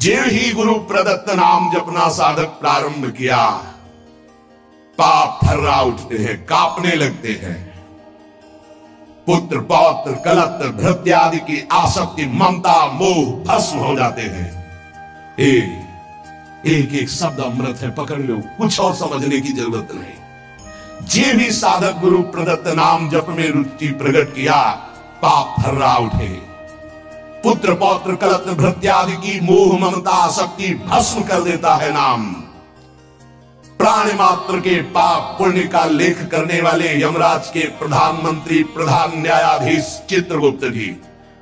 ज्यों ही गुरु प्रदत्त नाम जपना साधक प्रारंभ किया, पाप थर्रा उठते हैं, कांपने लगते हैं। पुत्र पौत्र कलत्र भृत्य आदि की आसक्ति ममता मोह भस्म हो जाते हैं। एक एक शब्द अमृत है, पकड़ लो, कुछ और समझने की जरूरत नहीं। जे भी साधक गुरु प्रदत्त नाम जप में रुचि प्रकट किया, पाप थर्रा उठे। पुत्र पौत्र कलत्र भृत्य आदि की मोह ममता आसक्ति भस्म कर देता है नाम। प्राणी मात्र के पाप पुण्य का लेख करने वाले यमराज के प्रधानमंत्री प्रधान न्यायाधीश चित्रगुप्त जी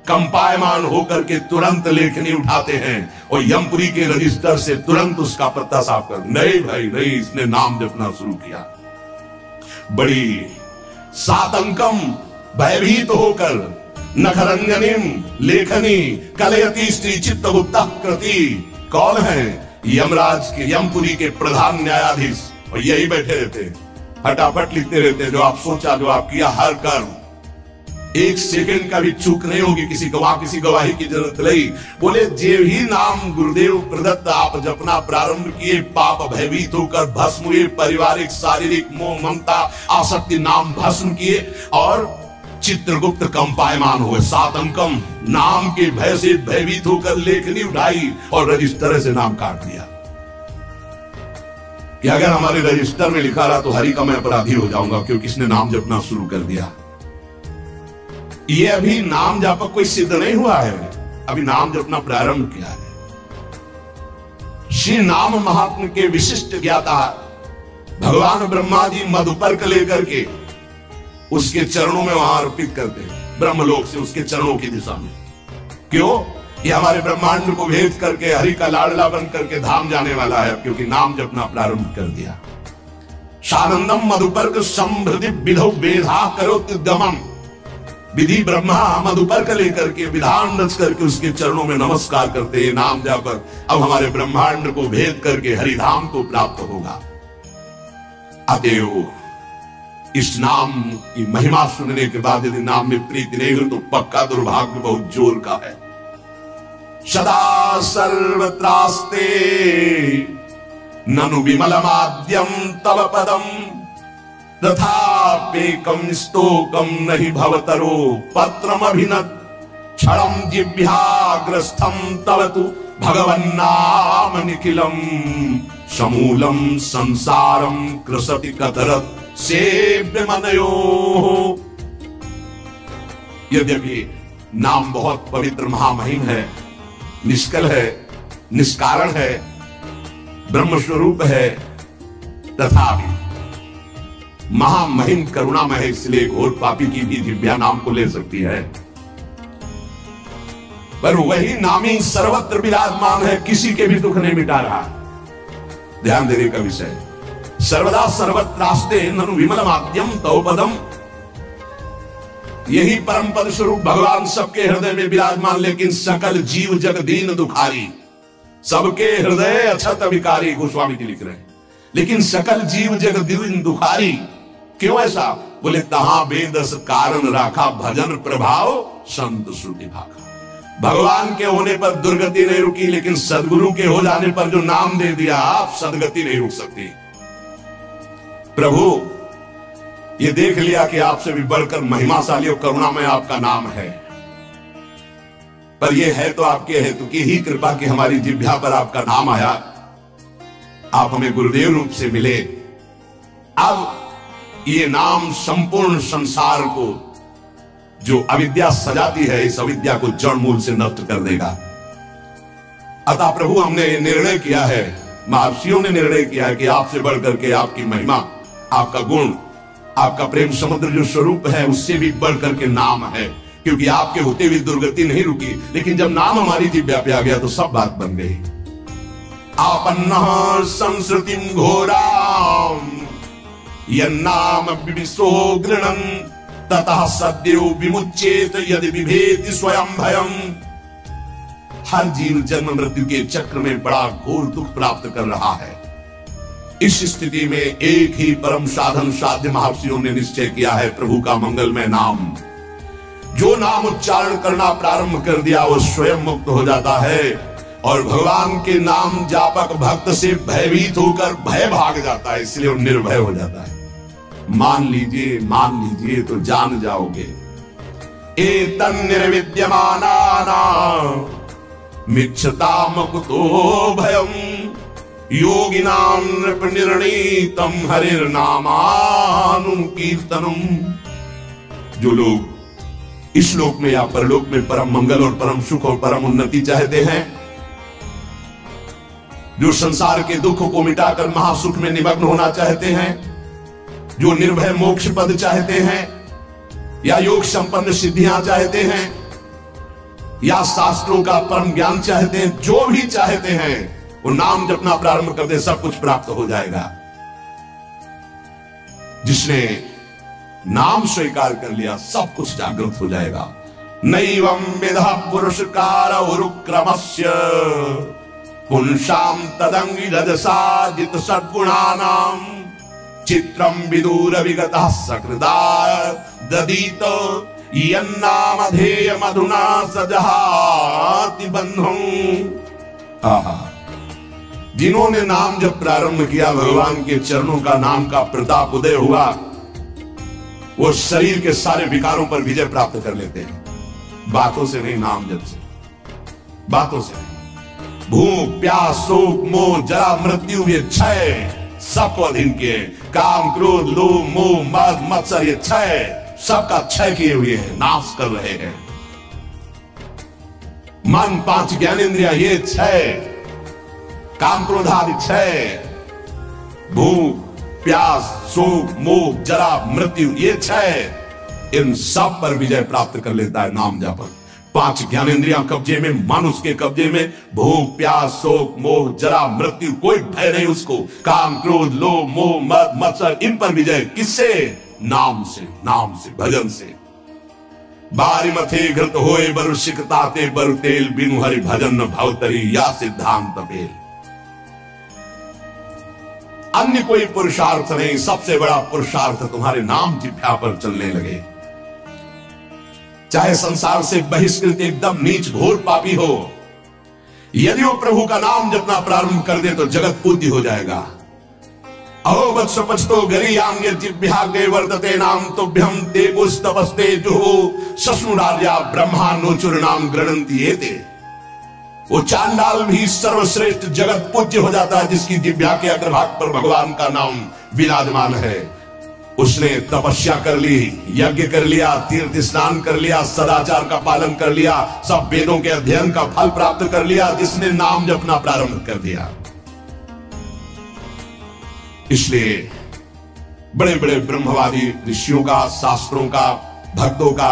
कंपायमान होकर के तुरंत लेखनी उठाते हैं और यमपुरी के रजिस्टर से तुरंत उसका पत्ता साफ कर, नहीं भाई नहीं, इसने नाम जपना शुरू किया। बड़ी सातंकम भयभीत होकर नखरंजनिम लेखनी कलयती स्त्री चित्तगुप्ता कृति, कौन है? यमराज के यमपुरी के प्रधान न्यायाधीश, और यही बैठे रहते, फटाफट लिखते रहते, जो आप सोचा, जो आप किया, हर कर्म। एक सेकंड का भी चूक नहीं होगी, किसी गवाही की जरूरत नहीं। बोले जे ही नाम गुरुदेव प्रदत्त आप जपना प्रारंभ किए, पाप भयभीत होकर भस्म हुए, पारिवारिक शारीरिक मोह ममता आसक्ति नाम भस्म किए और चित्रगुप्त कंपायमान हुए। सात अंकम नाम के भय से भयभीत होकर लेखनी उठाई और रजिस्टर से नाम काट दिया कि अगर हमारे रजिस्टर में लिखा रहा तो हरि का मैं अपराधी हो जाऊंगा, क्योंकि इसने नाम जपना शुरू कर दिया। ये अभी नाम जापक कोई सिद्ध नहीं हुआ है, अभी नाम जपना प्रारंभ किया है। श्री नाम महात्म के विशिष्ट ज्ञाता भगवान ब्रह्मा जी मधुपर्क लेकर के उसके चरणों में वहां अर्पित करते हैं, ब्रह्मलोक से उसके चरणों की दिशा में। क्यों? ये हमारे ब्रह्मांड को भेद करके हरि का लाडला बन करके धाम जाने वाला है, क्योंकि नाम जपना प्रारंभ कर दिया। सानंदम मधुपर्क समृद्धि विधौ वेधा करोति दमन, विधि ब्रह्मा मधुपर्क लेकर के विधान रच करके उसके चरणों में नमस्कार करते हैं। नाम जाकर अब हमारे ब्रह्मांड को भेद करके हरिधाम को प्राप्त होगा। अतएव इस नाम की महिमा सुनने के बाद यदि नाम में प्रीति नहीं हो तो पक्का दुर्भाग्य बहुत जोर का है। सदा सर्वत्रास्ते ननु विमलमाद्यम तव पदम तथापेकम स्तोकम नहीं भवतरो पत्रम अभिनत क्षणम जिह्वाग्रस्थम तव तु भगवन्नाम निखिलम समूलम संसारम कृसति कतरत सेव्य मनयो। यद्यपि नाम बहुत पवित्र महामहिम है, निष्कल है, निष्कारण है, ब्रह्म स्वरूप है, तथापि महामहिम करुणामय है, इसलिए घोर पापी की भी दिव्या नाम को ले सकती है। पर वही नामी सर्वत्र विराजमान है, किसी के भी दुख नहीं मिटा रहा। ध्यान देने का विषय, सर्वदा सर्वत्रास्ते ननु विमलमाद्यम तव पदम, यही परम पद स्वरूप भगवान सबके हृदय में विराजमान, लेकिन सकल जीव जग दीन दुखारी, सबके हृदय अछत विकारी, गोस्वामी जी लिख रहे हैं, लेकिन सकल जीव जग दीन दुखारी। क्यों ऐसा? बोले तहां बेदस कारण राखा भजन प्रभाव संत श्रुति भाखा। भगवान के होने पर दुर्गति नहीं रुकी, लेकिन सदगुरु के हो जाने पर जो नाम दे दिया आप, सदगति नहीं रुक सकती। प्रभु ये देख लिया कि आपसे भी बढ़कर महिमाशाली और करुणामय आपका नाम है, पर यह है तो आपके हेतु की ही कृपा कि हमारी जिह्वा पर आपका नाम आया, आप हमें गुरुदेव रूप से मिले। अब ये नाम संपूर्ण संसार को जो अविद्या सजाती है, इस अविद्या को जड़ मूल से नष्ट कर देगा। अतः प्रभु हमने निर्णय किया है, महर्षियों ने निर्णय किया है कि आपसे बढ़कर के आपकी महिमा, आपका गुण, आपका प्रेम समुद्र जो स्वरूप है, उससे भी बढ़कर के नाम है। क्योंकि आपके होते हुए दुर्गति नहीं रुकी, लेकिन जब नाम हमारी जिह्वा पे आ गया तो सब बात बन गई। आपन्नः संस्कृतिं घोराम यन्नाम विविशो गृणन् ततः सद्यो विमुच्येत यदि विभेति स्वयं भयम। हर जीव जन्म मृत्यु के चक्र में बड़ा घोर दुख प्राप्त कर रहा है। इस स्थिति में एक ही परम साधन साध्य महर्षियों ने निश्चय किया है, प्रभु का मंगलमय नाम। जो नाम उच्चारण करना प्रारंभ कर दिया वो स्वयं मुक्त हो जाता है। और भगवान के नाम जापक भक्त से भयभीत होकर भय भाग जाता है, इसलिए वो निर्भय हो जाता है। मान लीजिए तो जान जाओगे। एतन् निर्विद्यमानानां मिच्छताम कुतो भयम् योगिनां नृपनिर्णीतं हरिर्नामानुकीर्तनम्। जो लोग इस लोक में या परलोक में परम मंगल और परम सुख और परम उन्नति चाहते हैं, जो संसार के दुख को मिटाकर महासुख में निमग्न होना चाहते हैं, जो निर्भय मोक्ष पद चाहते हैं, या योग संपन्न सिद्धियां चाहते हैं, या शास्त्रों का परम ज्ञान चाहते हैं, जो भी चाहते हैं वो नाम जपना प्रारंभ कर दे, सब कुछ प्राप्त हो जाएगा। जिसने नाम स्वीकार कर लिया सब कुछ जागृत हो जाएगा। नैवं विधा पुरुषकार उरुक्रमस्य पुंसां तदंगी रजसा जित सद्गुणानां चित्रं विदूर विगतः सकृदा ददीत यन्नामधेय मधुना सजहाति बंधुं। जिन्होंने नाम जब प्रारंभ किया, भगवान के चरणों का नाम का प्रताप उदय हुआ, वो शरीर के सारे विकारों पर विजय प्राप्त कर लेते हैं। बातों से नहीं, नाम जप से, बातों से नहीं। भूख प्यास शोक मोह जरा मृत्यु ये क्षय सबको अधीन किए। काम क्रोध लोभ मोह मद मत्सर ये क्षय सबका क्षय किए हुए हैं, नाश कर रहे हैं। मन पांच ज्ञानेंद्रिया ये क्षय, काम क्रोध आदि क्षय, भूख प्यास शोक मोह जरा मृत्यु ये क्षय, इन सब पर विजय प्राप्त कर लेता है नाम जापक। पांच ज्ञानेंद्रियां कब्जे में, मन उसके कब्जे में, भूख प्यास शोक मोह जरा मृत्यु कोई भय नहीं उसको। काम क्रोध लोभ मोह मद मत्सर इन पर विजय किससे? नाम से, नाम से, भजन से। बारी मथे घृत होए बरु सिकताते बरु तेल बिनु हरि भजन न भवतरी या सिद्धांत पेल। अन्य कोई पुरुषार्थ नहीं, सबसे बड़ा पुरुषार्थ तुम्हारे नाम जिह्वा पर चलने लगे। चाहे संसार से बहिष्कृत एकदम नीच घोर पापी हो, यदि वो प्रभु का नाम जपना प्रारंभ कर दे तो जगत पूज्य हो जाएगा। अहो वत्स पचतो गरी आंगे जिह्वाग्रे वर्तते नाम तुभ्यम ते पुस्तपस्ते जो सस्नुरार्या ब्रह्मा नोचुर नाम गृणंति एते। वो चांडाल भी सर्वश्रेष्ठ जगत पूज्य हो जाता है जिसकी जिह्वा के अग्रभाग पर भगवान का नाम विराजमान है। उसने तपस्या कर ली, यज्ञ कर लिया, तीर्थ स्नान कर लिया, सदाचार का पालन कर लिया, सब वेदों के अध्ययन का फल प्राप्त कर लिया, जिसने नाम जपना प्रारंभ कर दिया। इसलिए बड़े बड़े ब्रह्मवादी ऋषियों का, शास्त्रों का, भक्तों का,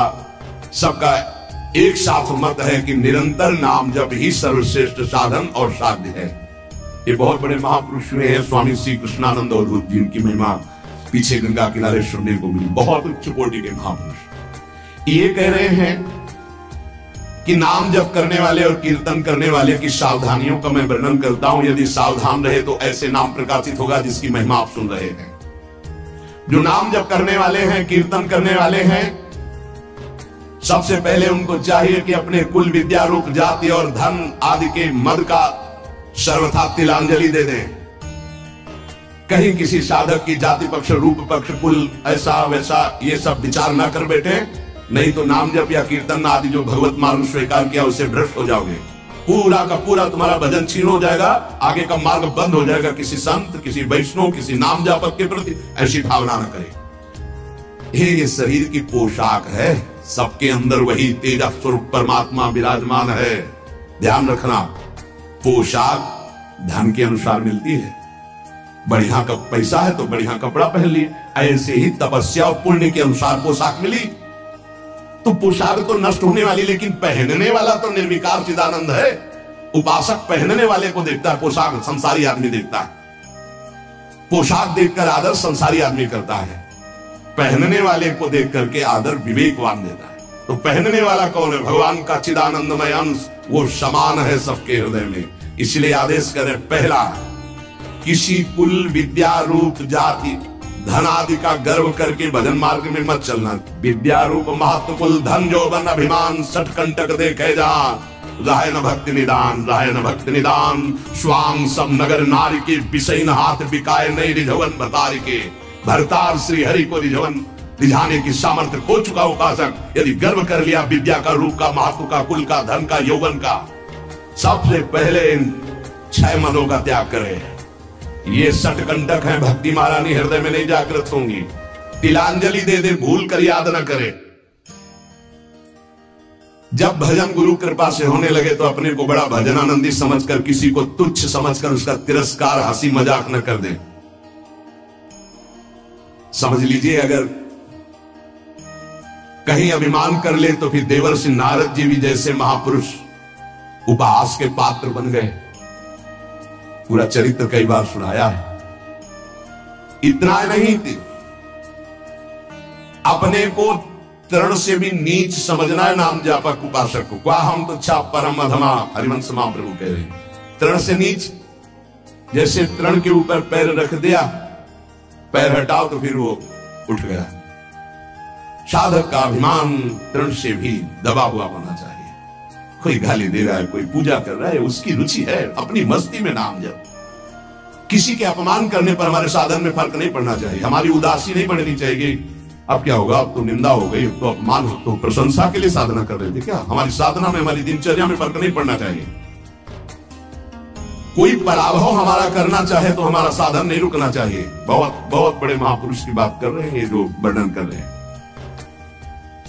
सबका एक साथ मत है कि निरंतर नाम जप ही सर्वश्रेष्ठ साधन और साध्य है। ये बहुत बड़े महापुरुष हुए हैं, स्वामी श्री कृष्णानंद अवधूत जी, इनकी महिमा पीछे गंगा किनारे सुनने को मिली। बहुत उच्च कोटि के महापुरुष ये कह रहे हैं कि नाम जप करने वाले और कीर्तन करने वाले की सावधानियों का मैं वर्णन करता हूं। यदि सावधान रहे तो ऐसे नाम प्रकाशित होगा जिसकी महिमा आप सुन रहे हैं। जो नाम जप करने वाले हैं, कीर्तन करने वाले हैं, सबसे पहले उनको चाहिए कि अपने कुल विद्या रूप जाति और धन आदि के मद का सर्वथा तिलांजलि दे दें। कहीं किसी साधक की जाति पक्ष रूप पक्ष कुल ऐसा वैसा ये सब विचार ना कर बैठे, नहीं तो नाम जप या कीर्तन आदि जो भगवत मार्ग स्वीकार किया उससे भ्रष्ट हो जाओगे। पूरा का पूरा तुम्हारा भजन छीन हो जाएगा, आगे का मार्ग बंद हो जाएगा। किसी संत, किसी वैष्णव, किसी नाम जापक के प्रति ऐसी भावना न करें। ये शरीर की पोशाक है, सबके अंदर वही तेज स्वरूप परमात्मा विराजमान है। ध्यान रखना, पोशाक धन के अनुसार मिलती है। बढ़िया का पैसा है तो बढ़िया कपड़ा पहन लिए, ऐसे ही तपस्या और पुण्य के अनुसार पोशाक मिली। तो पोशाक तो नष्ट होने वाली, लेकिन पहनने वाला तो निर्विकार चिदानंद है। उपासक पहनने वाले को देखता है, पोशाक संसारी आदमी देखता है। पोशाक देखकर आदर संसारी आदमी करता है, पहनने वाले को देख करके आदर विवेकवान देता है। तो पहनने वाला कौन है? भगवान का चिदानंदमय अंश, वो समान है सबके हृदय में। इसलिए आदेश करे, पहला, किसी कुल विद्या रूप जाति धन आदि का गर्व करके भजन मार्ग में मत चलना। विद्या रूप महत्व कुल धन यौवन अभिमान सठ कंटक देखे जा, राय न भक्ति निदान, राय न भक्ति निदान। स्वांग सब नगर नारी के विषय न हाथ बिकाए नहीं रिझवन भतारी के। भरतार श्री हरि को रिझवन रिझाने की सामर्थ्य खो चुका उपासक यदि गर्व कर लिया विद्या का, रूप का, महत्व का, कुल का, धन का, यौवन का, सबसे पहले इन 6 मनों का त्याग करे। ये सटकंटक है, भक्ति महारानी हृदय में नहीं जागृत होंगी। तिलांजलि दे दे, भूल कर याद न करे। जब भजन गुरु कृपा से होने लगे तो अपने को बड़ा भजनानंदी समझकर, किसी को तुच्छ समझकर उसका तिरस्कार, हंसी मजाक न कर दे। समझ लीजिए, अगर कहीं अभिमान कर ले तो फिर देवर्षि नारद जी भी जैसे महापुरुष उपहास के पात्र बन गए। पूरा चरित्र कई बार सुनाया है। इतना नहीं थी, अपने को तृण से भी नीच समझना है नाम जापक उपासक को। क्या हम तो छा परम अधमा, हरिवंश महाप्रभु कह रहे हैं। तृण से नीच, जैसे तृण के ऊपर पैर रख दिया, पैर हटाओ तो फिर वो उठ गया। साधक का अभिमान तृण से भी दबा हुआ होना चाहिए। कोई गाली दे रहा है, कोई पूजा कर रहा है, उसकी रुचि है, अपनी मस्ती में नाम जप। किसी के अपमान करने पर हमारे साधन में फर्क नहीं पड़ना चाहिए, हमारी उदासी नहीं बढ़नी चाहिए। अब क्या होगा, अब तो निंदा हो गई, तो अपमान हो, तो प्रशंसा के लिए साधना कर रहे थे क्या? हमारी साधना में, हमारी दिनचर्या में फर्क नहीं पड़ना चाहिए। कोई पराभव हमारा करना चाहे तो हमारा साधन नहीं रुकना चाहिए। बहुत बहुत बड़े महापुरुष की बात कर रहे हैं जो वर्णन कर रहे हैं,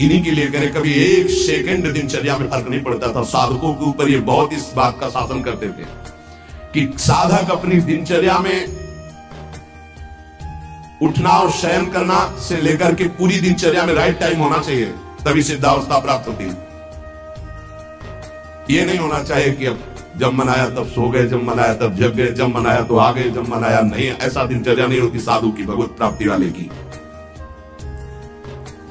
इन्हीं के लिए करें। कभी 1 सेकंड दिनचर्या में फर्क नहीं पड़ता था। साधकों के ऊपर ये बहुत इस बात का शासन करते थे कि साधक अपनी दिनचर्या में उठना और शयन करना से लेकर के पूरी दिनचर्या में राइट टाइम होना चाहिए, तभी सिद्धावस्था प्राप्त होती है। ये नहीं होना चाहिए कि अब जब मनाया तब सो गए, जब मनाया तब जग गए, जब मनाया तो आ गए, जब मनाया नहीं। ऐसा दिनचर्या नहीं होती साधु की, भगवत प्राप्ति वाले की।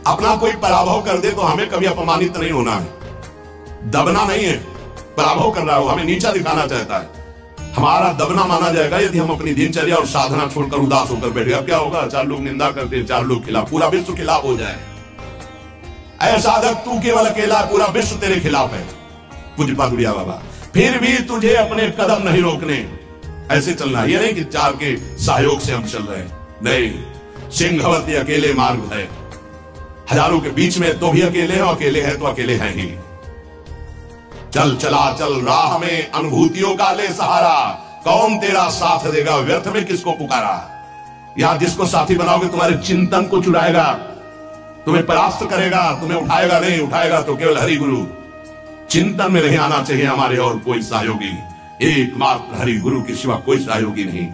अपना कोई पराभव कर दे तो हमें कभी अपमानित नहीं होना है, दबना नहीं है। पराभव कर रहा हो, हमें नीचा दिखाना चाहता है, हमारा दबना माना जाएगा यदि हम अपनी दिनचर्या और साधना छोड़कर उदास होकर बैठे। अब क्या होगा, 4 लोग निंदा करते हैं, 4 लोग खिलाफ, पूरा विश्व खिलाफ हो जाए। ऐसा साधक तू केवल अकेला, पूरा विश्व तेरे खिलाफ है। पूज्य पादुरिया बाबा, फिर भी तुझे अपने कदम नहीं रोकने, ऐसे चलना। ये नहीं कि 4 के सहयोग से हम चल रहे हैं, नहीं। सिंहवती अकेले मार्ग है, हजारों के बीच में तो भी अकेले हैं, अकेले हैं तो अकेले हैं ही। चल चला चल राह में अनुभूतियों का ले सहारा, कौन तेरा साथ देगा, व्यर्थ में किसको पुकारा। या जिसको साथी बनाओगे तुम्हारे चिंतन को चुराएगा, तुम्हें परास्त करेगा, तुम्हें उठाएगा नहीं, उठाएगा तो केवल हरि गुरु। चिंतन में नहीं आना चाहिए हमारे और कोई सहयोगी, एकमात्र हरि गुरु के सिवा कोई सहयोगी नहीं।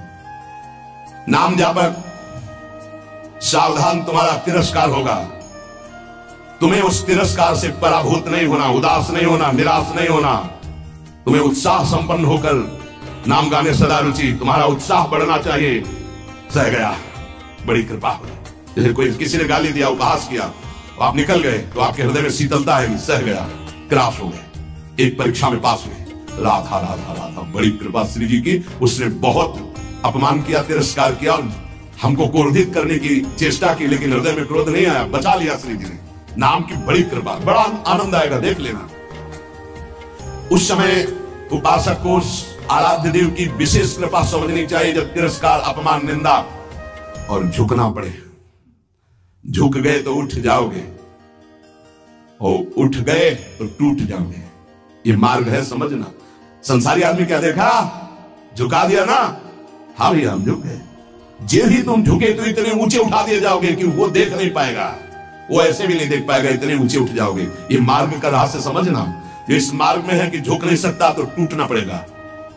नाम जापक, सावधान, तुम्हारा तिरस्कार होगा। तुम्हें उस तिरस्कार से पराभूत नहीं होना, उदास नहीं होना, निराश नहीं होना। तुम्हें उत्साह संपन्न होकर नाम गाने सदा रुचि, तुम्हारा उत्साह बढ़ना चाहिए। सह गया, बड़ी कृपा हुई। जैसे कोई किसी ने गाली दिया, उपहास किया, तो आप निकल गए तो आपके हृदय में शीतलता है, सह गया, क्रॉस हो गए, एक परीक्षा में पास हुए। राधा राधा राधा, बड़ी कृपा श्री जी की। उसने बहुत अपमान किया, तिरस्कार किया और हमको क्रोधित करने की चेष्टा की, लेकिन हृदय में क्रोध नहीं आया, बचा लिया श्री जी ने। नाम की बड़ी कृपा, बड़ा आनंद आएगा, देख लेना। उस समय उपासक को आराध्य देव की विशेष कृपा समझनी चाहिए, जब तिरस्कार, अपमान, निंदा और झुकना पड़े। झुक गए तो उठ जाओगे, और उठ गए तो टूट जाओगे। ये मार्ग है, समझना। संसारी आदमी क्या देखा, झुका दिया ना, हाँ भैया हम झुक गए। जे ही तुम झुके तो इतने ऊंचे उठा दिए जाओगे कि वो देख नहीं पाएगा, वो ऐसे भी नहीं देख पाएगा, इतने ऊंचे उठ जाओगे। ये मार्ग का रहस्य समझना। इस मार्ग में है कि झुक नहीं सकता तो टूटना पड़ेगा,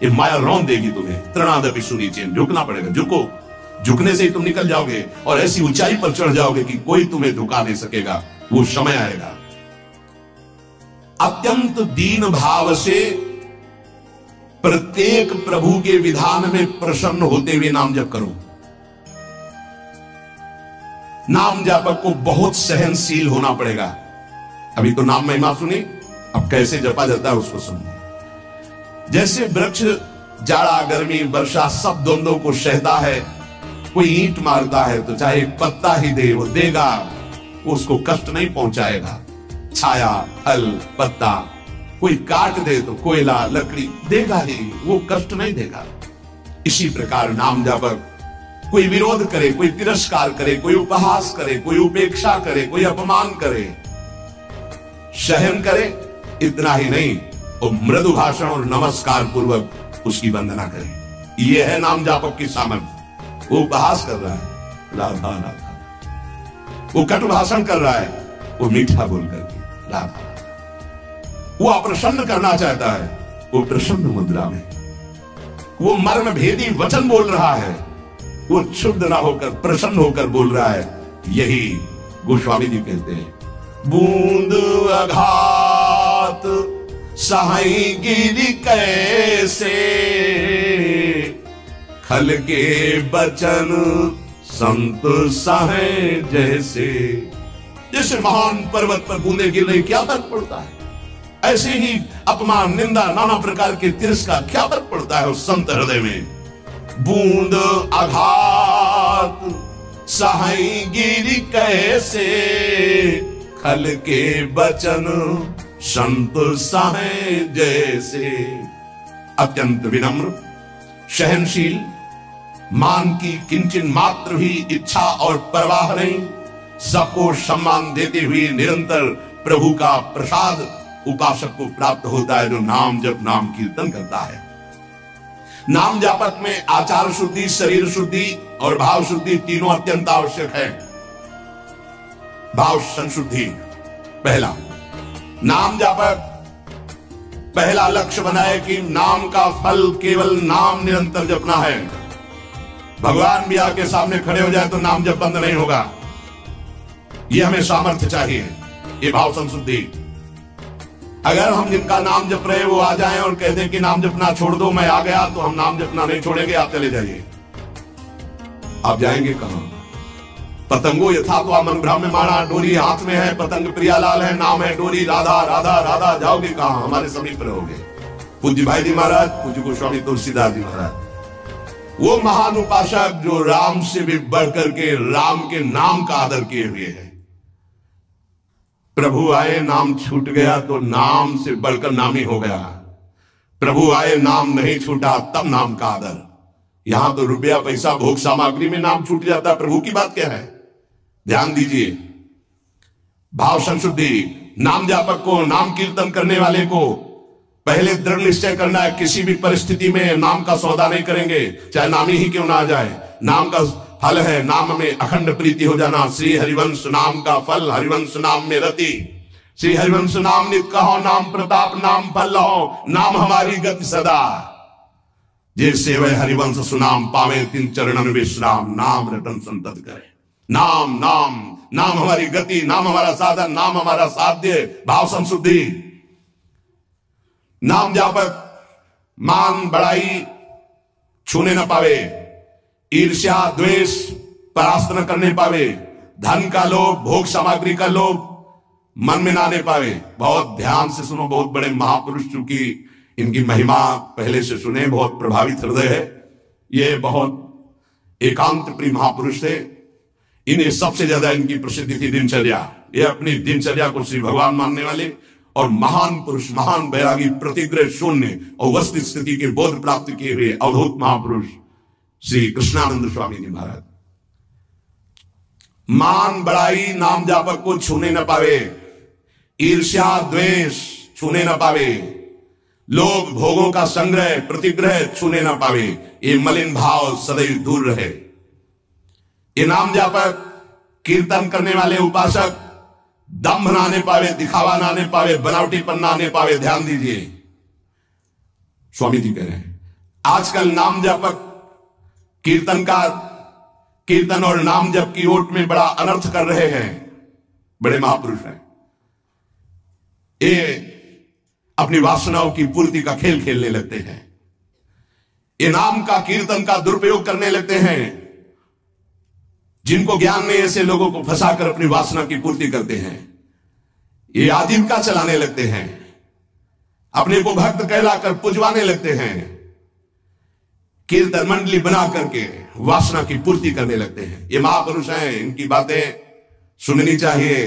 ये माया रौंद देगी तुम्हें। तृणादपि सुनीचेन, झुकना पड़ेगा, झुको। झुकने से ही तुम निकल जाओगे और ऐसी ऊंचाई पर चढ़ जाओगे कि कोई तुम्हें झुका नहीं सकेगा। वो समय आएगा। अत्यंत दीन भाव से प्रत्येक प्रभु के विधान में प्रसन्न होते हुए नाम जप करो। नाम जापक को बहुत सहनशील होना पड़ेगा। अभी तो नाम महिमा सुनी, अब कैसे जपा जाता है उसको समझिए। जैसे वृक्ष जाड़ा, गर्मी, वर्षा सब द्वंद्वों को सहता है। कोई ईंट मारता है तो चाहे पत्ता ही दे, वो देगा, वो उसको कष्ट नहीं पहुंचाएगा। छाया, फल, पत्ता, कोई काट दे तो कोयला लकड़ी देगा ही, वो कष्ट नहीं देगा। इसी प्रकार नाम जापक कोई विरोध करे, कोई तिरस्कार करे, कोई उपहास करे, कोई उपेक्षा करे, कोई अपमान करे, सहन करे, इतना ही नहीं वो मृदु भाषण और नमस्कार पूर्वक उसकी वंदना करे। यह है नाम जापक की सामर्थ्य। वो उपहास कर रहा है, राधा राधा। वो कटु भाषण कर रहा है, वो मीठा बोल करके राधा। वो अप्रसन्न करना चाहता है, वो प्रसन्न मुद्रा में। वो मर्म भेदी वचन बोल रहा है, वो क्षुब्ध ना होकर प्रसन्न होकर बोल रहा है। यही गोस्वामी जी कहते हैं, बूंद आघात सहाई गिरी कैसे, खल के बचन संत सहे जैसे। जैसे महान पर्वत पर बूंदे गिर रही, क्या फर्क पड़ता है? ऐसे ही अपमान, निंदा, नाना प्रकार के तिरस्कार, क्या फर्क पड़ता है उस संत हृदय में? बूंद आघात सहाई गिरी कैसे, खल के बचन संत सहे जैसे। अत्यंत विनम्र, सहनशील, मान की किंचन मात्र भी इच्छा और परवाह नहीं, सबको सम्मान देते हुए निरंतर प्रभु का प्रसाद उपासक को प्राप्त होता है, जो नाम जप नाम कीर्तन करता है। नाम जापक में आचार शुद्धि, शरीर शुद्धि और भाव शुद्धि तीनों अत्यंत आवश्यक है। भाव संशुद्धि पहला। नाम जापक पहला लक्ष्य बनाए कि नाम का फल केवल नाम निरंतर जपना है। भगवान भी आके सामने खड़े हो जाए तो नाम जप बंद नहीं होगा। यह हमें सामर्थ्य चाहिए, ये भाव संशुद्धि। अगर हम जिनका नाम जप रहे वो आ जाएं और कह दें कि नाम जपना छोड़ दो, मैं आ गया, तो हम नाम जपना नहीं छोड़ेंगे, आप चले जाइए। आप जाएंगे कहां? पतंगो यथा तो मन भ्राम्यमाणा, डोरी हाथ में है, पतंग प्रियालाल है, नाम है डोरी, राधा राधा राधा। जाओगे कहां? हमारे समीप रहोगे। पूज्य भाई जी महाराज, पूज्य गोस्वामी तुलसीदास जी महाराज, वो महान उपासक जो राम से भी बढ़कर के राम के नाम का आदर किए हुए हैं। प्रभु आए, नाम छूट गया तो नाम से बढ़कर नामी हो गया। प्रभु आए, नाम नहीं छूटा, तब नाम का आदर। यहां तो रुपया पैसा भोग सामग्री में नाम छूट जाता, प्रभु की बात क्या है? ध्यान दीजिए। भाव संशुद्धि। नाम जापक को, नाम कीर्तन करने वाले को पहले दृढ़ निश्चय करना है, किसी भी परिस्थिति में नाम का सौदा नहीं करेंगे, चाहे नामी ही क्यों ना आ जाए। नाम का फल है नाम में अखंड प्रीति हो जाना। श्री हरिवंश नाम का फल, हरिवंश नाम में रति। श्री हरिवंश नाम नित कहो, नाम प्रताप नाम फल हो, नाम हमारी गति सदा। जे सेवय हरिवंश सुनाम, पावे तिन चरणन विश्राम। नाम रटन संतत करे। नाम नाम नाम हमारी गति, नाम हमारा साधन, नाम हमारा साध्य। भाव संशुद्धि। नाम जापक मान बड़ाई छूने न पावे, ईर्ष्या द्वेष परास्त न करने पावे, धन का लोभ, भोग सामग्री का लोभ मन में ना आने पावे। बहुत ध्यान से सुनो, बहुत बड़े महापुरुष, चूंकि इनकी महिमा पहले से सुने, बहुत प्रभावित हृदय है। ये बहुत एकांत प्रिय महापुरुष थे। इन्हें सबसे ज्यादा इनकी प्रसिद्धि थी दिनचर्या। ये अपनी दिनचर्या को श्री भगवान मानने वाले और महान पुरुष, महान बैरागी, प्रतिग्रह शून्य और वस्तु स्थिति के बोध प्राप्त किए हुए अवधूत महापुरुष श्री कृष्णानंद स्वामी जी महाराज। मान बड़ाई नाम जापक को छूने न पावे, ईर्ष्या द्वेष छूने न पावे, लोभ भोगों का संग्रह प्रतिग्रह छूने न पावे। ये मलिन भाव सदैव दूर रहे। ये नाम जापक कीर्तन करने वाले उपासक दम्भ ना आने पावे, दिखावा ना आने पावे, बनावटीपन ना आने पावे। ध्यान दीजिए, स्वामी जी कह रहे हैं आजकल नाम जापक कीर्तन और नाम जप की ओट में बड़ा अनर्थ कर रहे हैं। बड़े महापुरुष हैं, ये अपनी वासनाओं की पूर्ति का खेल खेलने लगते हैं। ये नाम का कीर्तन का दुरुपयोग करने लगते हैं। जिनको ज्ञान नहीं, ऐसे लोगों को फंसाकर अपनी वासना की पूर्ति करते हैं। ये आजीविका चलाने लगते हैं, अपने को भक्त कहलाकर पुजवाने लगते हैं, कीर्तन मंडली बना करके वासना की पूर्ति करने लगते हैं। ये महापुरुष हैं, इनकी बातें सुननी चाहिए।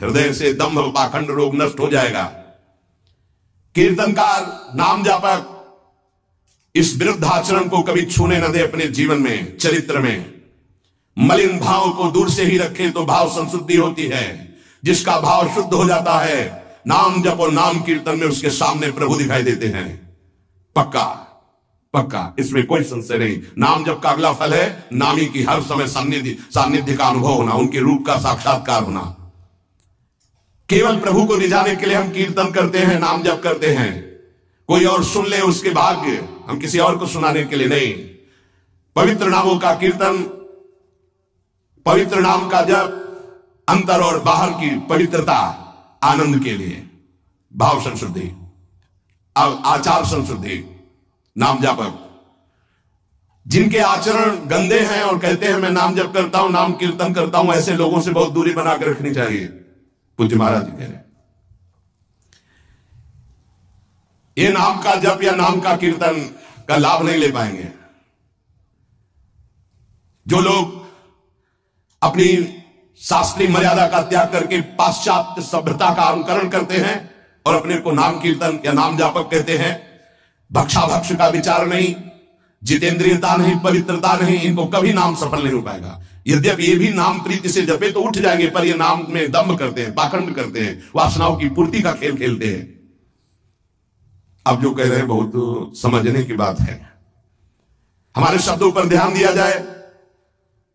हृदय से दंभ पाखंड रोग नष्ट हो जाएगा। कीर्तनकार, नाम जापक इस विरुद्ध आचरण को कभी छूने न दे अपने जीवन में, चरित्र में। मलिन भाव को दूर से ही रखे तो भाव संशुद्धि होती है। जिसका भाव शुद्ध हो जाता है, नाम जप और नाम कीर्तन में उसके सामने प्रभु दिखाई देते हैं। पक्का पक्का, इसमें कोई संशय नहीं। नाम जप का अगला फल है नामी की हर समय सानिध्य का अनुभव होना, उनके रूप का साक्षात्कार होना। केवल प्रभु को रिझाने के लिए हम कीर्तन करते हैं, नाम जप करते हैं, कोई और सुन ले उसके भाग्य, हम किसी और को सुनाने के लिए नहीं। पवित्र नामों का कीर्तन, पवित्र नाम का जप, अंतर और बाहर की पवित्रता, आनंद के लिए, भाव संशुद्धि, आचार संशुद्धि। नाम जापक जिनके आचरण गंदे हैं और कहते हैं मैं नाम जप करता हूं, नाम कीर्तन करता हूं, ऐसे लोगों से बहुत दूरी बनाकर रखनी चाहिए। पूज्य महाराज जी कह रहे हैं ये नाम का जप या नाम का कीर्तन का लाभ नहीं ले पाएंगे। जो लोग अपनी शास्त्रीय मर्यादा का त्याग करके पाश्चात्य सभ्यता का अनुकरण करते हैं और अपने को नाम कीर्तन या नाम जापक कहते हैं, भक्षाभक्ष का विचार नहीं, जितेंद्रियता नहीं, पवित्रता नहीं, इनको कभी नाम सफल नहीं हो पाएगा। यद्यपि ये भी नाम प्रीति से जपे तो उठ जाएंगे, पर ये नाम में दम्भ करते हैं, पाखंड करते हैं, वासनाओं की पूर्ति का खेल खेलते हैं। अब जो कह रहे हैं बहुत समझने की बात है। हमारे शब्दों पर ध्यान दिया जाए।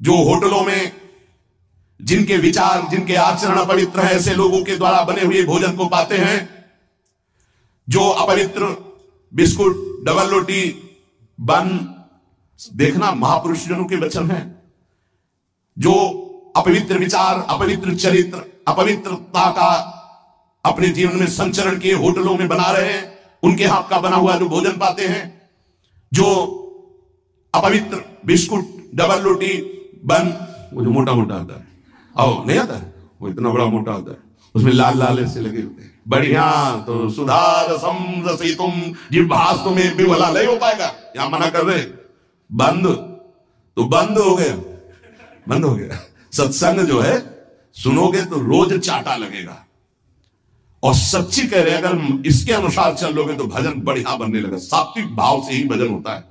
जो होटलों में जिनके विचार, जिनके आचरण अपवित्र है, ऐसे लोगों के द्वारा बने हुए भोजन को पाते हैं। जो अपवित्र बिस्कुट, डबल रोटी, बन, देखना महापुरुष जनों के वचन है। जो अपवित्र विचार, अपवित्र चरित्र, अपवित्रता का अपने जीवन में संचरण किए होटलों में बना रहे हैं, उनके हाथ का बना हुआ जो भोजन पाते हैं। जो अपवित्र बिस्कुट, डबल रोटी, बन, वो जो मोटा मोटा आता है, आओ नहीं आता है, वो इतना बड़ा मोटा होता है, उसमें लाल लाल ऐसे लगे होते हैं, बढ़िया तो सुधार समरसी तुम जिह्वास तुम्हें विवला नहीं हो पाएगा। यहां मना कर रहे बंद, तो बंद हो गया, बंद हो गया। सत्संग जो है सुनोगे तो रोज चाटा लगेगा। और सच्ची कह रहे अगर इसके अनुसार चल लोगे तो भजन बढ़िया बनने लगा। सात्विक भाव से ही भजन होता है।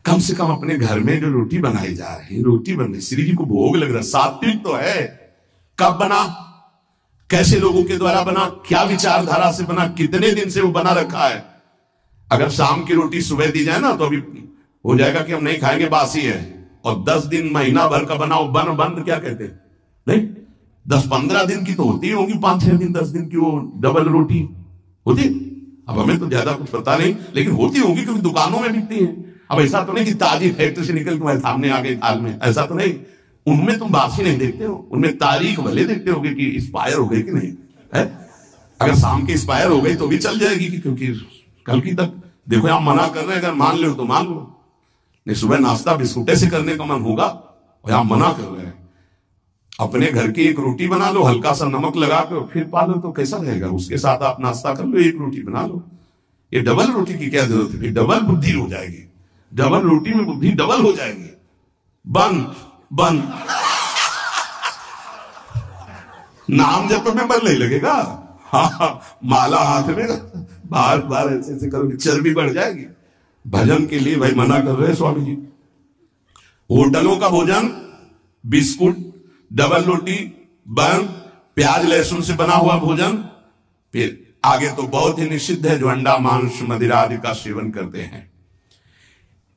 कम से कम अपने घर में जो रोटी बनाई जा रही है, रोटी बन रही, श्री जी को भोग लग रहा, सात्विक तो है। कब बना, कैसे लोगों के द्वारा बना, क्या विचारधारा से बना, कितने दिन से वो बना रखा है। अगर शाम की रोटी सुबह दी जाए ना तो अभी हो जाएगा कि हम नहीं खाएंगे, बासी है। और 10 दिन महीना भर का बनाओ, बंद क्या कहते हैं, नहीं 10-15 दिन की तो होती होगी, 5-6 दिन 10 दिन की वो डबल रोटी होती। अब हमें तो ज्यादा कुछ पता नहीं, लेकिन होती होगी क्योंकि दुकानों में बिकती है। अब ऐसा तो नहीं कि ताजी फैक्ट्री से निकल तुम्हारे सामने आ गई थाल में, ऐसा तो नहीं। उनमें तुम बासी नहीं देखते हो, उनमें तारीख भले देखते होगे कि एक्सपायर हो गई कि नहीं है। अगर शाम की एक्सपायर हो गई तो भी चल जाएगी क्योंकि कल की तक देखो आप मना कर रहे हैं। अगर मान लो तो मान लो, नहीं सुबह नाश्ता बिस्कुटे से करने का मन होगा और आप मना कर रहे हैं। अपने घर की एक रोटी बना लो, हल्का सा नमक लगा के फिर पालो तो कैसा रहेगा। उसके साथ आप नाश्ता कर लो, एक रोटी बना लो। ये डबल रोटी की क्या जरूरत है, डबल बुद्धि हो जाएगी, डबल रोटी में बुद्धि डबल हो जाएगी। बन नाम जप में मन नहीं लगेगा। हाँ, माला हाथ में बार बार ऐसे ऐसे करोगे, चर्बी बढ़ जाएगी। भजन के लिए भाई मना कर रहे हैं स्वामी जी। होटलों का भोजन बिस्कुट, डबल रोटी, बन, प्याज लहसुन से बना हुआ भोजन, फिर आगे तो बहुत ही निषिद्ध है जो अंडा मांस मदिरा आदि का सेवन करते हैं।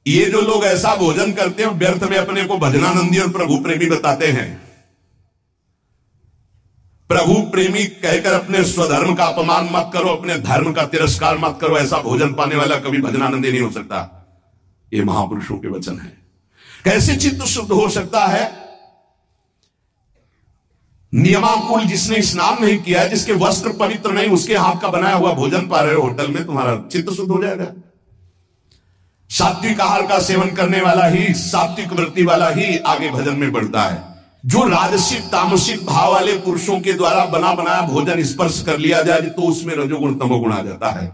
ये जो लोग ऐसा भोजन करते हैं व्यर्थ में अपने को भजनानंदी और प्रभु प्रेमी बताते हैं। प्रभु प्रेमी कहकर अपने स्वधर्म का अपमान मत करो, अपने धर्म का तिरस्कार मत करो। ऐसा भोजन पाने वाला कभी भजनानंदी नहीं हो सकता। ये महापुरुषों के वचन है। कैसे चित्त शुद्ध हो सकता है? नियमानुकूल जिसने स्नान नहीं किया है, जिसके वस्त्र पवित्र नहीं, उसके हाथ का बनाया हुआ भोजन पा रहे हो होटल में, तुम्हारा चित्त शुद्ध हो जाएगा। सात्विक आहार का सेवन करने वाला ही, सात्विक वृत्ति वाला ही आगे भजन में बढ़ता है। जो राजसिक तामसिक भाव वाले पुरुषों के द्वारा बना बनाया भोजन स्पर्श कर लिया जाए तो उसमें रजोगुण तमोगुण आ जाता है।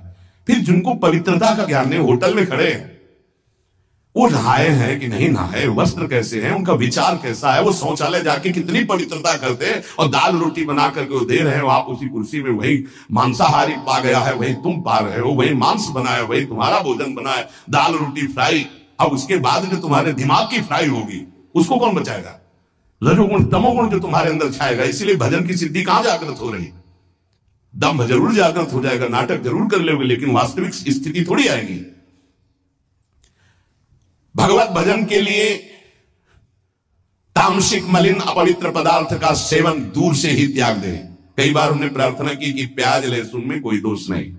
फिर जिनको पवित्रता का ज्ञान नहीं, होटल में खड़े हैं, वो नहाए हैं कि नहीं नहाए, वस्त्र कैसे हैं, उनका विचार कैसा है, वो शौचालय जाके कितनी पवित्रता करते हैं, और दाल रोटी बना करके वो दे रहे हैं, आप उसी कुर्सी में वही मांसाहारी पा गया है, वही तुम पा रहे हो, वही मांस बनाया, वही तुम्हारा भोजन बना है, दाल रोटी फ्राई। अब उसके बाद जो तुम्हारे दिमाग की फ्राई होगी उसको कौन बचाएगा? रजोगुण तमोगुण जो तुम्हारे अंदर छाएगा। इसीलिए भजन की सिद्धि कहां जागृत हो रही? दम जरूर जागृत हो जाएगा, नाटक जरूर कर लोगे, लेकिन वास्तविक स्थिति थोड़ी आएगी। भगवत भजन के लिए तामसिक मलिन अपवित्र पदार्थ का सेवन दूर से ही त्याग दें। कई बार हमने प्रार्थना की कि प्याज लहसुन में कोई दोष नहीं,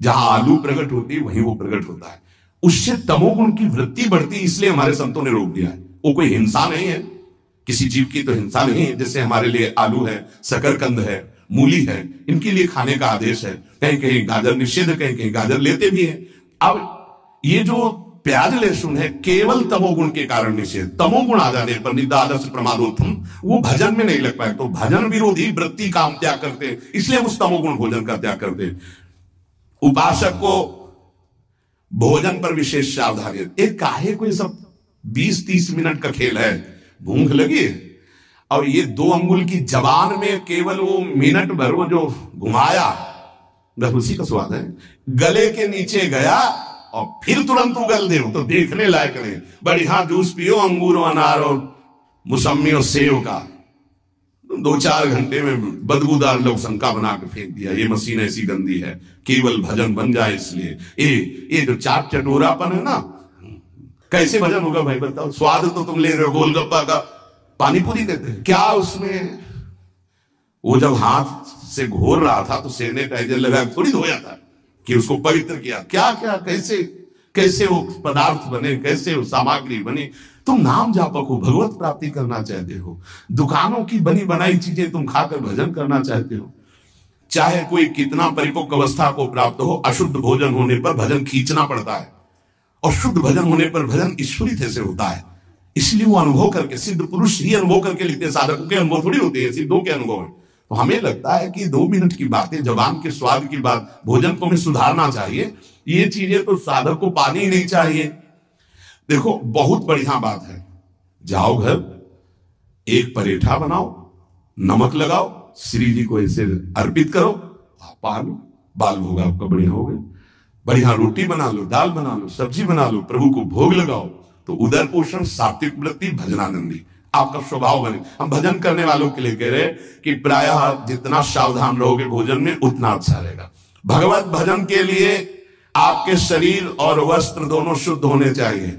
जहां आलू प्रकट होती है वहीं वो प्रकट होता है, उससे तमोगुण की वृत्ति बढ़ती, इसलिए हमारे संतों ने रोक दिया है। वो कोई हिंसा नहीं है, किसी जीव की तो हिंसा नहीं है। जैसे हमारे लिए आलू है, शकरकंद है, मूली है, इनके लिए खाने का आदेश है। कहीं कहीं गाजर निषेध, कहीं कहीं गाजर लेते भी हैं। अब ये जो प्याज लहसुन है केवल तमोगुण के कारण निषेध, तमोगुण आ जाने पर निदादर्श प्रमादोत्थम वो भजन में नहीं लग पाए, तो भजन विरोधी वृत्ति का हम त्याग करते हैं, इसलिए उस तमोगुण भोजन का त्याग करते हैं। उपासक को भोजन पर विशेष सावधानी। एक काहे को ये सब 20-30 मिनट का खेल है, भूख लगी और ये 2 अंगुल की जबान में केवल वो मिनट भर वो जो घुमाया, बस उसी का स्वाद है। गले के नीचे गया और फिर तुरंत उगल दे, तो देखने लायक नहीं। बढ़िया जूस पियो, अंगूर अनार और मौसमी और सेव का, 2-4 घंटे में बदबूदार लोग शंका बना के फेंक दिया। ये मशीन ऐसी गंदी है, केवल भजन बन जाए इसलिए। ये जो चाट चटोरापन है ना, कैसे भजन होगा भाई बताओ? स्वाद तो तुम ले रहे हो गोलगप्पा का, पानी पूरी कहते हैं क्या उसमें? वो जब हाथ से घोर रहा था तो सैनिटाइजर लगा थोड़ी धोया था कि उसको पवित्र किया। क्या क्या कैसे कैसे वो पदार्थ बने, कैसे वो सामग्री बनी। तुम नाम जापक हो, भगवत प्राप्ति करना चाहते हो, दुकानों की बनी बनाई चीजें तुम खाकर भजन करना चाहते हो। चाहे कोई कितना परिपक्व अवस्था को प्राप्त हो, अशुद्ध भोजन होने पर भजन खींचना पड़ता है, और शुद्ध भजन होने पर भजन ईश्वरी से होता है। इसलिए वो अनुभव करके, सिद्ध पुरुष ही अनुभव करके लिखते हैं, साधकों के अनुभव थोड़ी होते हैं, सिद्धों के अनुभव है। तो हमें लगता है कि 2 मिनट की बातें, जबान के स्वाद की बात, भोजन को हमें सुधारना चाहिए, ये चीजें तो साधक को पानी ही नहीं चाहिए। देखो बहुत बढ़िया बात है, जाओ घर, एक परेठा बनाओ, नमक लगाओ, श्री जी को ऐसे अर्पित करो, पालो, बाल भोग आपका बढ़िया हो गया। बढ़िया रोटी बना लो, दाल बना लो, सब्जी बना लो, प्रभु को भोग लगाओ, तो उदर पोषण, सात्विक वृत्ति, भजनानंदी आपका स्वभाव बने। हम भजन करने वालों के लिए कह रहे कि प्रायः जितना सावधान रहोगे भोजन में उतना अच्छा रहेगा। भगवत भजन के लिए आपके शरीर और वस्त्र दोनों शुद्ध होने चाहिए।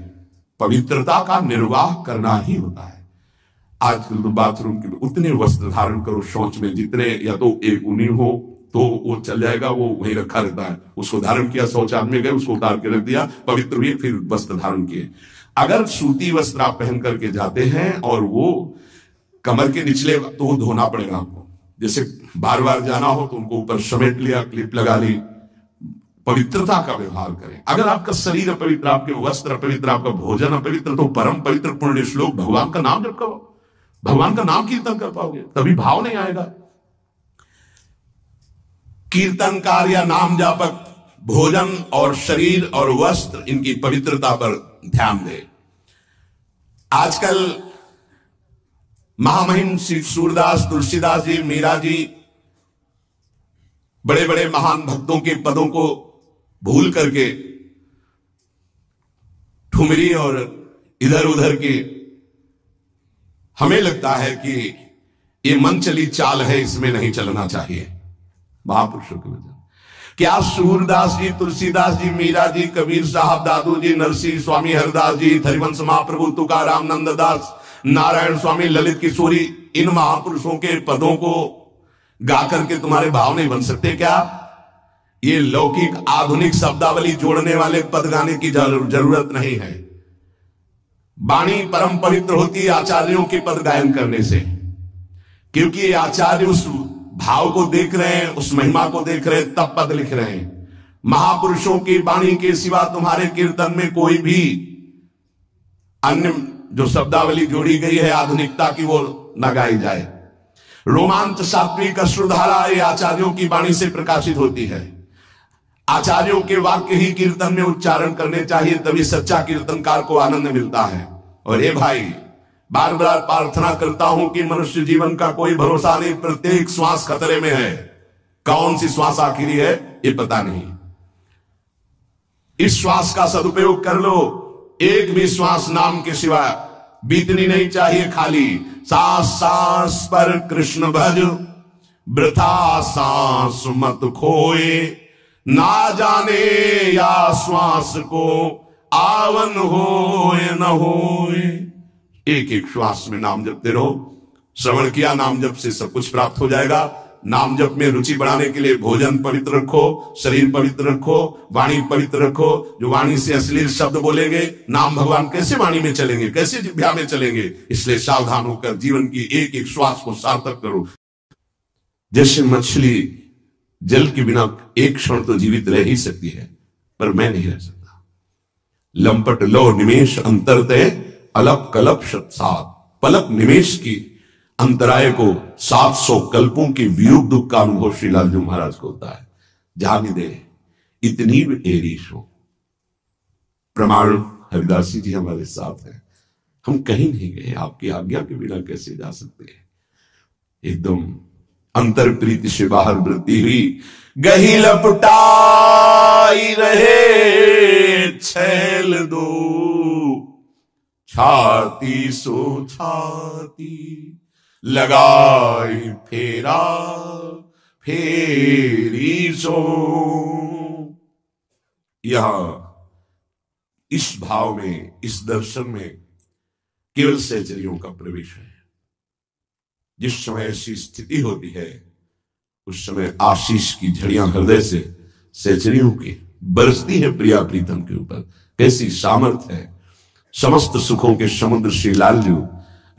पवित्रता का निर्वाह करना ही होता है। आजकल तो बाथरूम के उतने वस्त्र धारण करो, शौच में जितने, या तो एक ऊनी हो तो वो चल जाएगा, वो वहीं रखा रहता है, उसको धारण किया, शौचालय में गए, उसको उतार के रख दिया, पवित्र हुए, फिर वस्त्र धारण किए। अगर सूती वस्त्र आप पहन करके जाते हैं और वो कमर के निचले, तो वो धोना पड़ेगा आपको। जैसे बार बार जाना हो तो उनको ऊपर समेट लिया, क्लिप लगा ली, पवित्रता का व्यवहार करें। अगर आपका शरीर अपवित्र, आपके वस्त्र अपवित्र, आपका भोजन अपवित्र, तो परम पवित्र पुण्य श्लोक भगवान का नाम जप करो, भगवान का नाम कीर्तन कर पाओगे, तभी भाव नहीं आएगा। कीर्तनकार या नाम जापक भोजन और शरीर और वस्त्र, इनकी पवित्रता पर ध्यान दे। आजकल महामहिम श्री सूरदास, तुलसीदास जी, मीरा जी, बड़े बड़े महान भक्तों के पदों को भूल करके ठुमरी और इधर उधर के, हमें लगता है कि ये मन चली चाल है, इसमें नहीं चलना चाहिए। महापुरुषों के वचन, क्या सूरदास जी, तुलसीदास जी, मीरा जी, कबीर साहब, दादू जी, नरसिंह स्वामी, हरदास जी, हरिवंश महाप्रभु, तुकाराम, नंददास, नारायण स्वामी, ललित किशोरी, इन महापुरुषों के पदों को गा करके तुम्हारे भाव नहीं बन सकते क्या? ये लौकिक आधुनिक शब्दावली जोड़ने वाले पद गाने की जरूरत नहीं है। वाणी परम पवित्र होती है आचार्यों के पद गायन करने से, क्योंकि आचार्य उस भाव को देख रहे हैं, उस महिमा को देख रहे हैं, तब पद लिख रहे हैं। महापुरुषों की वाणी के सिवा तुम्हारे कीर्तन में कोई भी अन्य जो शब्दावली जोड़ी गई है आधुनिकता की, वो न गाई जाए। रोमांच, सात्विक, अश्रुधारा ये आचार्यों की वाणी से प्रकाशित होती है। आचार्यों के वाक्य ही कीर्तन में उच्चारण करने चाहिए, तभी सच्चा कीर्तनकार को आनंद मिलता है। और हे भाई, बार बार प्रार्थना करता हूं कि मनुष्य जीवन का कोई भरोसा नहीं, प्रत्येक श्वास खतरे में है। कौन सी श्वास आखिरी है ये पता नहीं। इस श्वास का सदुपयोग कर लो। एक भी श्वास नाम के सिवा बीतनी नहीं चाहिए खाली। सांस सांस पर कृष्ण भज, वृथा सांस मत खोए, ना जाने या श्वास को आवन होए न होए। एक एक श्वास में नाम जपते रहो। श्रवण किया, नाम जप से सब कुछ प्राप्त हो जाएगा। नाम जप में रुचि बढ़ाने के लिए भोजन पवित्र रखो, शरीर पवित्र रखो, वाणी पवित्र रखो। जो वाणी से अश्लील शब्द बोलेंगे, नाम भगवान कैसे वाणी में चलेंगे, कैसे जिह्वा में चलेंगे। इसलिए सावधान होकर जीवन की एक एक श्वास को सार्थक करो। जैसे मछली जल के बिना एक क्षण तो जीवित रह ही सकती है, पर मैं नहीं रह सकता। लंपट लो निमेश अंतरते, अलप कलप शतसात। पलक निमेश की अंतराय को 700 कल्पों के वियोग दुख का अनुभव श्री लालजू महाराज को होता है। जाने दे इतनी एरीश हो। प्रमाण हरिदासी जी हमारे साथ हैं। हम कहीं नहीं गए, आपकी आज्ञा के बिना कैसे जा सकते हैं। एकदम अंतर प्रीति से बाहर वृत्ति हुई, गही लपटाई रहे छैल दो, छाती सो छाती लगाई फेरा फेरी सो। यहां इस भाव में, इस दर्शन में केवल सहचरियों का प्रवेश है। जिस समय ऐसी स्थिति होती है, उस समय आशीष की झड़ियां हृदय से सहचरियों की बरसती है प्रिया प्रीतम के ऊपर। कैसी सामर्थ है। समस्त सुखों के समुद्र श्री लालजू,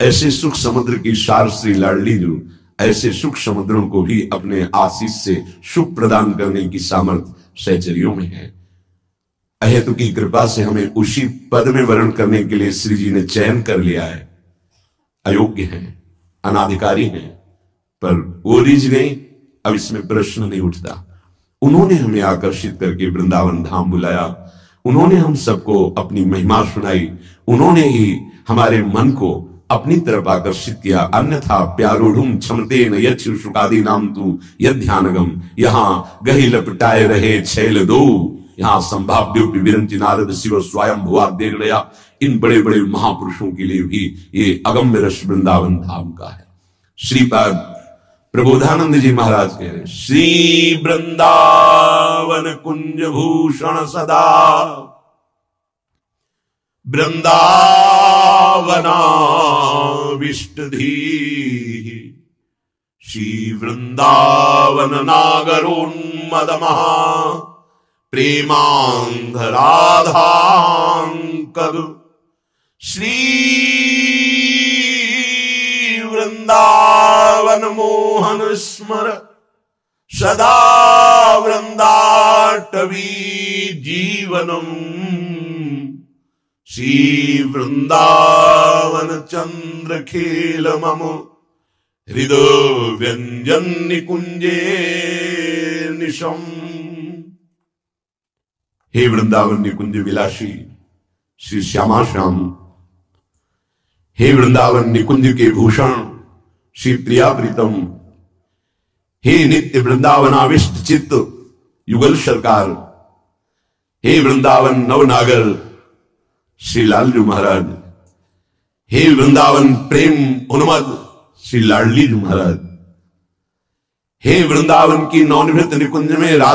ऐसे सुख समुद्र की सार श्री लाडलीजू, ऐसे सुख समुद्रों को भी अपने आशीष से सुख प्रदान करने की सामर्थ सहचरियों में है। अहेतु की कृपा से हमें उसी पद में वर्ण करने के लिए श्री जी ने चयन कर लिया है। अयोग्य हैं, अनाधिकारी हैं, पर वो रिझ गई। अब इसमें प्रश्न नहीं उठता। उन्होंने हमें आकर्षित करके वृंदावन धाम बुलाया। उन्होंने हम सबको अपनी महिमा सुनाई। उन्होंने ही हमारे मन को अपनी तरफ आकर्षित किया। अन्यथा प्यारूढ़ क्षमते न यच्छु शुकादि नाम तू यध्यानगम। यहां गही लपटाए रहे छैल दो, यहां संभाव्य विरंचि नारद शिव स्वयं भुआ देख गया। इन बड़े बड़े महापुरुषों के लिए भी ये अगम्य रस वृंदावन धाम का है। श्रीपाद प्रबोधानंद जी महाराज कह रहे, श्री वृंदावन कुंज भूषण सदा, वृंदावनाविष्टधी, श्री वृंदावन नागरोन्मद महा, प्रेमांधराधांकद, श्री वृंदावन मोहन स्मर, सदा वृंदाटवी जीवनम, श्री वृंदावन चंद्र खेल मम, हृदय व्यंजन निकुंजे निशम। हे वृंदावन निकुंज विलासी श्री श्यामा श्याम, हे वृंदावन निकुंज के भूषण श्री प्रिया प्रीतम, हे नित्य वृंदावनाविष्ट चित्त युगल सरकार, हे वृंदावन नवनागर श्री लालजू महाराज, हे वृंदावन प्रेम उन्मद श्री लाडलीजू महाराज, हे वृंदावन की नवनिवृत्त निकुंज में राधा